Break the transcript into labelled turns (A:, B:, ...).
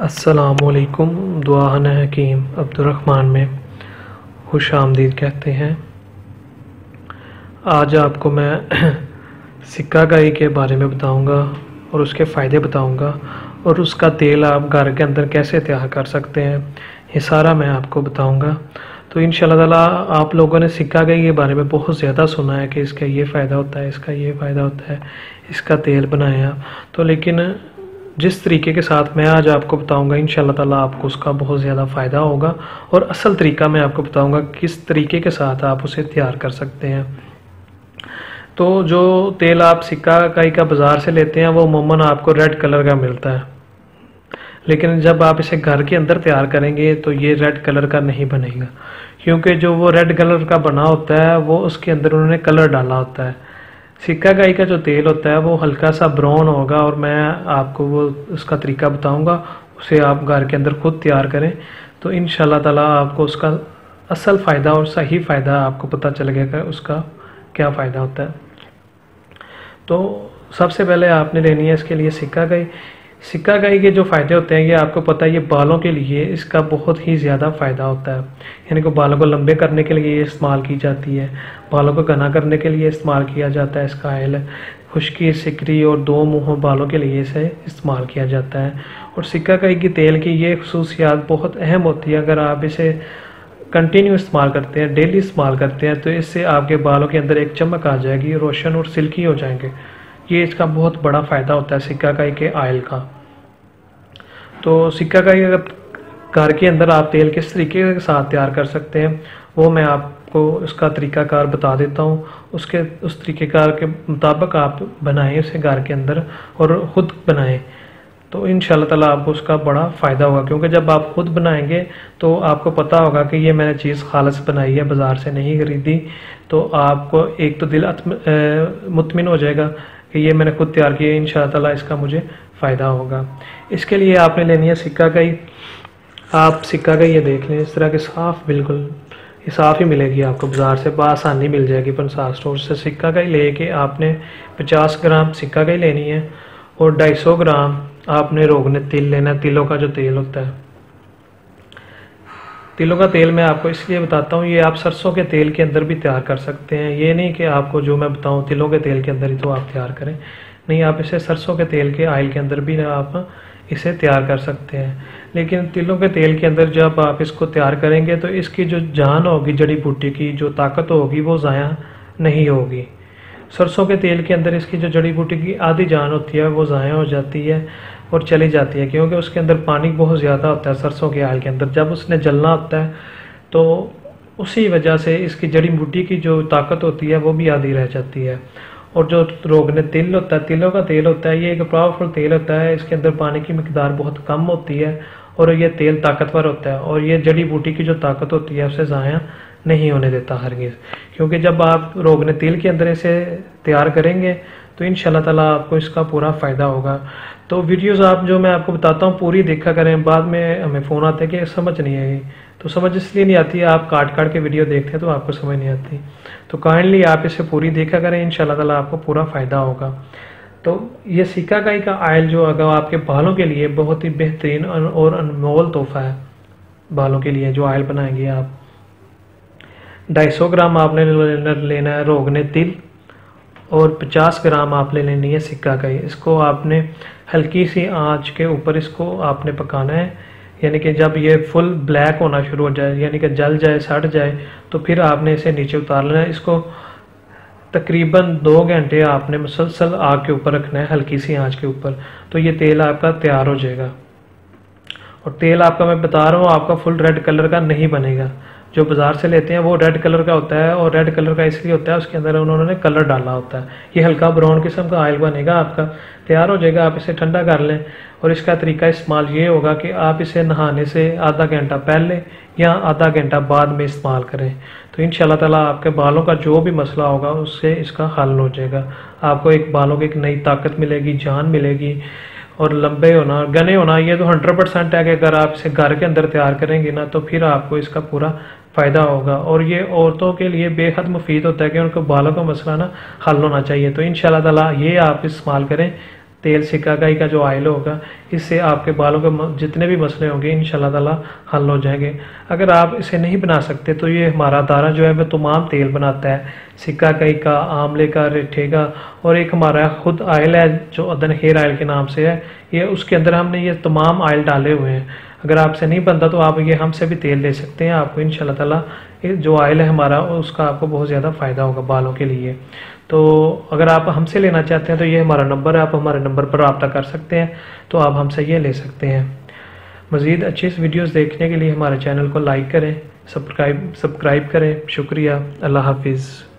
A: अस्सलामुअलैकुम। दुआन हकीम अब्दुर्रहमान में खुश आमदीद कहते हैं। आज आपको मैं सिक्का काई के बारे में बताऊंगा और उसके फ़ायदे बताऊंगा और उसका तेल आप घर के अंदर कैसे तैयार कर सकते हैं, ये सारा मैं आपको बताऊंगा। तो इंशाल्लाह ताला आप लोगों ने सिक्का काई के बारे में बहुत ज़्यादा सुना है कि इसका ये फ़ायदा होता है, इसका ये फ़ायदा होता है, इसका तेल बनाया। तो लेकिन जिस तरीके के साथ मैं आज आपको बताऊंगा इंशाल्लाह ताला आपको उसका बहुत ज़्यादा फ़ायदा होगा और असल तरीका मैं आपको बताऊंगा किस तरीके के साथ आप उसे तैयार कर सकते हैं। तो जो तेल आप सिक्का काई का बाज़ार से लेते हैं वो अमूमन आपको रेड कलर का मिलता है, लेकिन जब आप इसे घर के अंदर तैयार करेंगे तो ये रेड कलर का नहीं बनेगा, क्योंकि जो वो रेड कलर का बना होता है वो उसके अंदर उन्होंने कलर डाला होता है। सिक्का काई का जो तेल होता है वो हल्का सा ब्राउन होगा और मैं आपको वो उसका तरीका बताऊंगा, उसे आप घर के अंदर खुद तैयार करें तो इंशाल्लाह ताला आपको उसका असल फ़ायदा और सही फ़ायदा आपको पता चल गया उसका क्या फ़ायदा होता है। तो सबसे पहले आपने लेनी है इसके लिए सिक्का काई। सिक्का काई के जो फ़ायदे होते हैं ये आपको पता है, ये बालों के लिए इसका बहुत ही ज़्यादा फ़ायदा होता है। यानी कि बालों को लंबे करने के लिए इस्तेमाल की जाती है, बालों को घना करने के लिए इस्तेमाल किया जाता है इसका ऑयल। खुश्की, सिकरी और दो मुँह बालों के लिए इसे इस्तेमाल किया जाता है। और सिक्का काई की तेल की ये खसूसियात बहुत अहम होती है। अगर आप इसे कंटिन्यू इस्तेमाल करते हैं, डेली इस्तेमाल करते हैं, तो इससे आपके बालों के अंदर एक चमक आ जाएगी, रोशन और सिल्की हो जाएंगे। ये इसका बहुत बड़ा फ़ायदा होता है सिक्का काई के ऑयल का। तो सिक्का काई अगर घर के अंदर आप तेल किस तरीके के साथ तैयार कर सकते हैं वो मैं आपको उसका तरीकाकार बता देता हूँ। उस तरीक़ेकार के मुताबिक आप बनाएं उसे घर के अंदर और ख़ुद बनाएं, तो इंशाल्लाह ताला आपको उसका बड़ा फ़ायदा होगा। क्योंकि जब आप खुद बनाएंगे तो आपको पता होगा कि ये मैंने चीज़ खालिस बनाई है, बाज़ार से नहीं खरीदी। तो आपको एक तो दिल मुतमिन हो जाएगा कि ये मैंने खुद तैयार किया है, इंशाल्लाह ताला इसका मुझे फ़ायदा होगा। इसके लिए आपने लेनी है सिक्का काई। आप सिक्का काई ये देख लें, इस तरह के साफ़, बिल्कुल ये साफ़ ही मिलेगी आपको, बाज़ार से बआसानी मिल जाएगी पंसार स्टोर से। सिक्का काई लेके आपने 50 ग्राम सिक्का काई लेनी है और 250 ग्राम आपने रोगने तिल लेना है। तिलों का जो तेल होता है, तिलों का तेल मैं आपको इसलिए बताता हूँ, ये आप सरसों के तेल के अंदर भी तैयार कर सकते हैं। ये नहीं कि आपको जो मैं बताऊँ तिलों के तेल के अंदर ही तो आप तैयार करें, नहीं, आप इसे सरसों के तेल के ऑयल के अंदर भी आप इसे तैयार कर सकते हैं। लेकिन तिलों के तेल के अंदर जब आप इसको तैयार करेंगे तो इसकी जो जान होगी, जड़ी बूटी की जो ताकत होगी वो ज़ाया नहीं होगी। सरसों के तेल के अंदर इसकी जो जड़ी बूटी की आधी जान होती है वो ज़ाया हो जाती है और चली जाती है, क्योंकि उसके अंदर पानी बहुत ज़्यादा होता है सरसों के ऑयल के अंदर। जब उसने जलना होता है तो उसी वजह से इसकी जड़ी बूटी की जो ताकत होती है वो भी आधी रह जाती है। और जो रोगने तिल होता है, तिलों का तेल होता है, ये एक पावरफुल तेल होता है। इसके अंदर पानी की मिकदार बहुत कम होती है और ये तेल ताकतवर होता है और ये जड़ी बूटी की जो ताकत होती है उसे ज़ाया नहीं होने देता हरगिज़। क्योंकि जब आप रोगने तिल के अंदर इसे तैयार करेंगे तो इंशाल्लाह ताला आपको इसका पूरा फ़ायदा होगा। तो वीडियोस आप जो मैं आपको बताता हूँ पूरी देखा करें, बाद में हमें फ़ोन आते हैं कि समझ नहीं आई। तो समझ इसलिए नहीं आती है, आप काट काट के वीडियो देखते हैं तो आपको समझ नहीं आती। तो काइंडली आप इसे पूरी देखा करें, इंशाल्लाह ताला आपको पूरा फ़ायदा होगा। तो ये सिक्का काई का ऑयल जो होगा आपके बालों के लिए बहुत ही बेहतरीन और अनमोल तोहफा है। बालों के लिए जो ऑयल बनाएंगे आप, 250 ग्राम आपने लेना है रोगने तिल और 50 ग्राम आपने लेनी है सिक्का काई। इसको आपने हल्की सी आंच के ऊपर इसको आपने पकाना है, यानी कि जब ये फुल ब्लैक होना शुरू हो जाए, यानी कि जल जाए, सड़ जाए, तो फिर आपने इसे नीचे उतार लेना है। इसको तकरीबन 2 घंटे आपने मुसलसल आग के ऊपर रखना है, हल्की सी आंच के ऊपर। तो ये तेल आपका तैयार हो जाएगा। और तेल आपका मैं बता रहा हूँ आपका फुल रेड कलर का नहीं बनेगा। जो बाज़ार से लेते हैं वो रेड कलर का होता है, और रेड कलर का इसलिए होता है उसके अंदर उन्होंने कलर डाला होता है। ये हल्का ब्राउन किस्म का ऑयल बनेगा, आपका तैयार हो जाएगा। आप इसे ठंडा कर लें और इसका तरीका इस्तेमाल ये होगा कि आप इसे नहाने से आधा घंटा पहले या आधा घंटा बाद में इस्तेमाल करें। तो इंशाल्लाह ताला आपके बालों का जो भी मसला होगा उससे इसका हल हो जाएगा। आपको एक बालों की एक नई ताकत मिलेगी, जान मिलेगी। और लंबे होना, घने होना, ये तो 100% है कि अगर आप इसे घर के अंदर तैयार करेंगे ना तो फिर आपको इसका पूरा फ़ायदा होगा। और ये औरतों के लिए बेहद मुफीद होता है कि उनको बालों का मसला ना हल होना चाहिए। तो इंशाल्लाह ताला ये आप इस्तेमाल करें, तेल सिकाकाई का जो ऑयल होगा, इससे आपके बालों के जितने भी मसले होंगे इंशाल्लाह ताला हल हो जाएंगे। अगर आप इसे नहीं बना सकते तो ये हमारा दारा जो है वह तमाम तेल बनाता है, सिकाकाई का, आंवले का, रेठे का, और एक हमारा खुद ऑयल है जो अदन हेयर ऑयल के नाम से है, ये उसके अंदर हमने ये तमाम ऑयल डाले हुए हैं। अगर आपसे नहीं बनता तो आप ये हमसे भी तेल ले सकते हैं, आपको इंशाल्लाह ताला जो ऑयल है हमारा उसका आपको बहुत ज़्यादा फ़ायदा होगा बालों के लिए। तो अगर आप हमसे लेना चाहते हैं तो ये हमारा नंबर है, आप हमारे नंबर पर रब्ता कर सकते हैं, तो आप हमसे ये ले सकते हैं। मज़ीद अच्छी वीडियोज़ देखने के लिए हमारे चैनल को लाइक करें, सब्सक्राइब करें। शुक्रिया। अल्लाह हाफिज़।